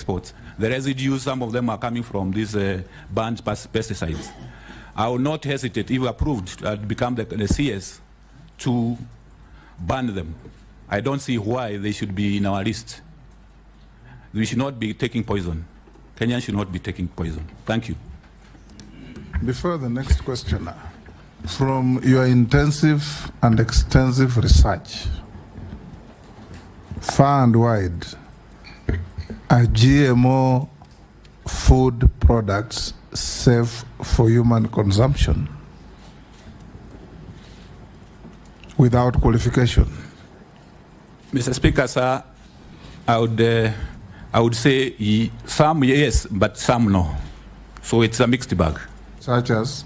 exports. The residues, some of them are coming from these banned pesticides. I will not hesitate, if approved, to become the CS to ban them. I don't see why they should be in our list. We should not be taking poison. Kenyans should not be taking poison. Thank you. Before the next questioner, from your intensive and extensive research, far and wide, are GMO food products safe for human consumption without qualification? Mr. Speaker, sir, I would say some yes, but some no. So it's a mixed bag. Such as?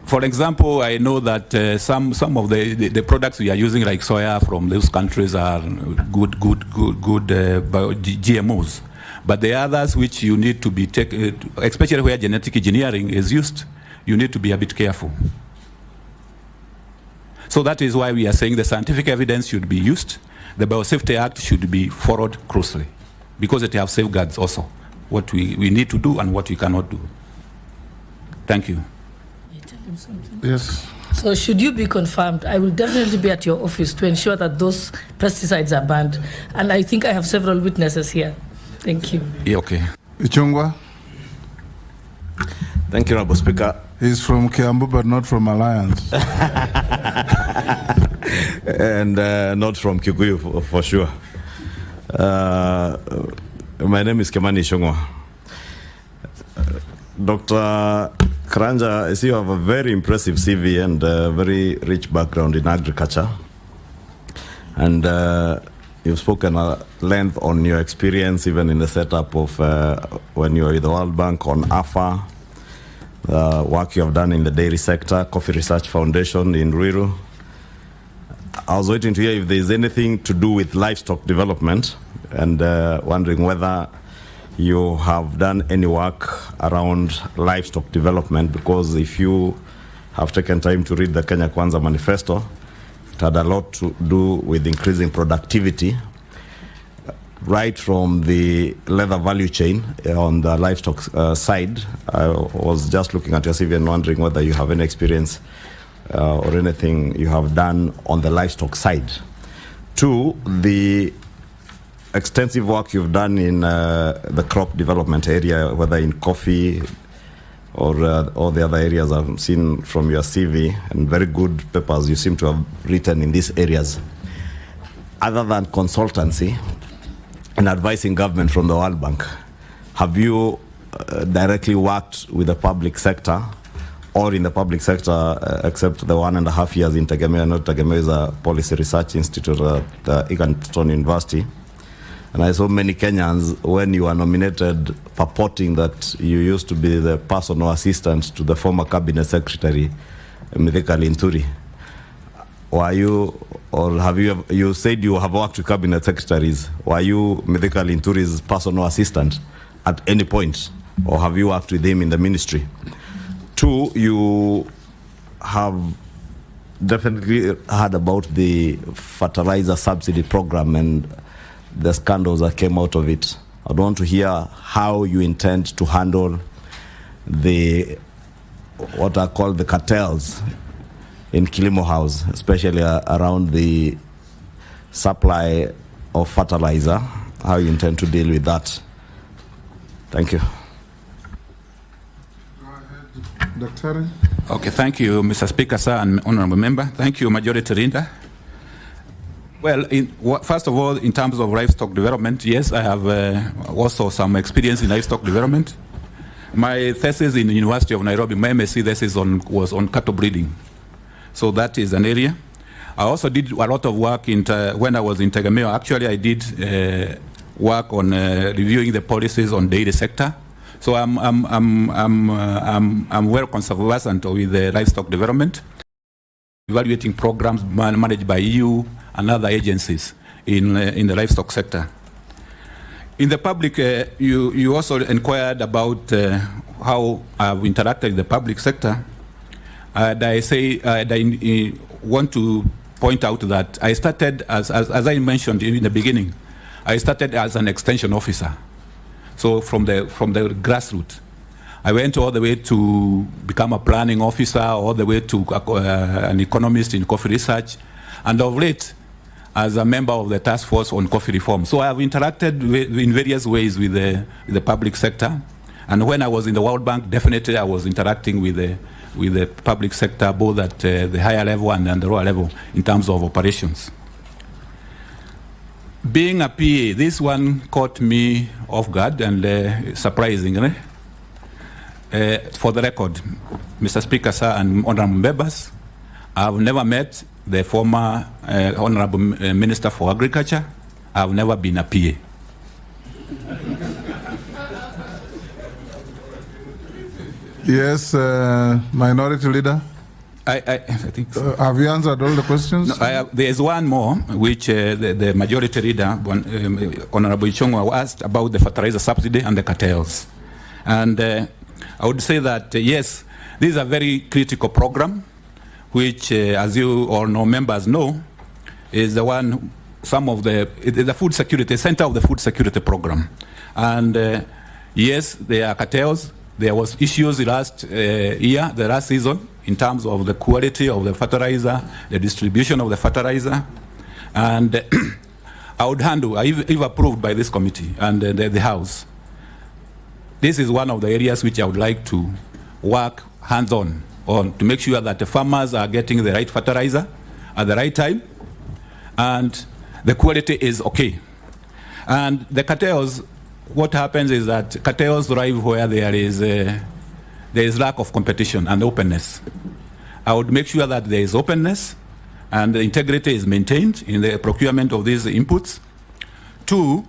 For example, I know that some of the products we are using, like soya from those countries, are good GMOs. But the others which you need to be especially where genetic engineering is used, you need to be a bit careful. So that is why we are saying the scientific evidence should be used. The Biosafety Act should be followed closely, because it has safeguards also, what we need to do and what we cannot do. Thank you. Yes. So should you be confirmed, I will definitely be at your office to ensure that those pesticides are banned. And I think I have several witnesses here. Thank you. Yeah, okay. Ichung'wa? Thank you, Honorable Speaker. He's from Kiambu, but not from Alliance. And not from Kikuyu, for sure. My name is Kemani Ichung'wa. Dr. Karanja, I see you have a very impressive CV and a very rich background in agriculture. And you've spoken at length on your experience, even in the setup of when you were with the World Bank on AFA, the work you have done in the dairy sector, Coffee Research Foundation in Ruiru. I was waiting to hear if there's anything to do with livestock development, and wondering whether you have done any work around livestock development, because if you have taken time to read the Kenya Kwanza Manifesto, it had a lot to do with increasing productivity, right from the leather value chain on the livestock side. I was just looking at your CV and wondering whether you have any experience or anything you have done on the livestock side. Two, the extensive work you've done in the crop development area, whether in coffee or all the other areas I've seen from your CV, and very good papers you seem to have written in these areas. Other than consultancy and advising government from the World Bank, have you directly worked with the public sector or in the public sector, except the 1.5 years in Tegemeo? Not Tegemeo is a policy research institute at Egerton University. And I saw many Kenyans, when you were nominated, purporting that you used to be the personal assistant to the former cabinet secretary, Mithika Linturi. Were you, or have you said you have worked with cabinet secretaries, were you Mithika Linturi's personal assistant at any point, or have you worked with him in the ministry? Two, you have definitely heard about the fertilizer subsidy program and the scandals that came out of it. I want to hear how you intend to handle the what are called the cartels in Kilimo House, especially around the supply of fertilizer, how you intend to deal with that. Thank you. Go ahead, Dr. Okay, thank you, Mr. Speaker, sir, and honorable member. Thank you, Majority Leader. Well, first of all, in terms of livestock development, yes, I have also some experience in livestock development. My thesis in the University of Nairobi, my MSc thesis was on cattle breeding. So that is an area. I also did a lot of work when I was in Tegemeo. Actually, I did work on reviewing the policies on dairy sector. So I'm well conversant with the livestock development, evaluating programs managed by EU and other agencies in the livestock sector. In the public, you also inquired about how I've interacted with the public sector. And I want to point out that I started, as I mentioned in the beginning, I started as an extension officer. So from the grassroots, I went all the way to become a planning officer, all the way to an economist in coffee research, and of late, as a member of the task force on coffee reform. So I have interacted in various ways with the public sector. And when I was in the World Bank, definitely I was interacting with the public sector, both at the higher level and the lower level in terms of operations. Being a PA, this one caught me off guard and surprisingly. For the record, Mr. Speaker, sir, and honorable members, I have never met the former honorable Minister for Agriculture. I have never been a PA. Yes, Minority Leader. I think so. Have you answered all the questions? No, there is one more, which the Majority Leader, Honorable Ichung'wa, asked about the fertilizer subsidy and the cartels. And I would say that, yes, this is a very critical program, which, as you all know, members know, is the one, it is the food security, center of the food security program. And yes, there are cartels. There was issues last the last season, in terms of the quality of the fertilizer, the distribution of the fertilizer. And I would handle, if approved by this committee and the House, this is one of the areas which I would like to work hands-on to make sure that the farmers are getting the right fertilizer at the right time and the quality is okay. And the cartels, what happens is that cartels thrive where there is lack of competition and openness. I would make sure that there is openness and the integrity is maintained in the procurement of these inputs. Two,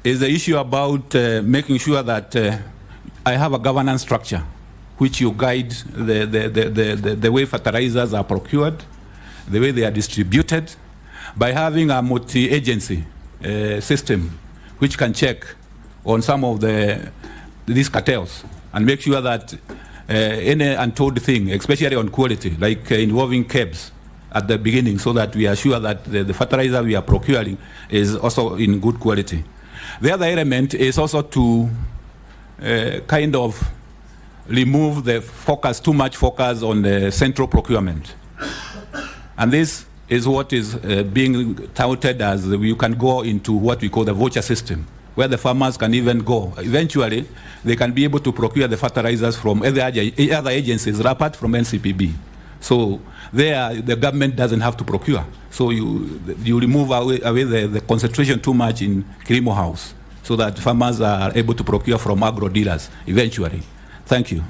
is the issue about making sure that I have a governance structure which you guide the way fertilizers are procured, the way they are distributed, by having a multi-agency system which can check on some of these cartels and make sure that any untold thing, especially on quality, like involving KEBS at the beginning, so that we are sure that the fertilizer we are procuring is also in good quality. The other element is also to kind of remove the focus, too much focus on the central procurement. And this is what is being touted as you can go into what we call the voucher system, where the farmers can even go. Eventually, they can be able to procure the fertilizers from other agencies apart from NCPB. So there, the government doesn't have to procure. So you remove away the concentration too much in Kilimo House so that farmers are able to procure from agro dealers eventually. Thank you.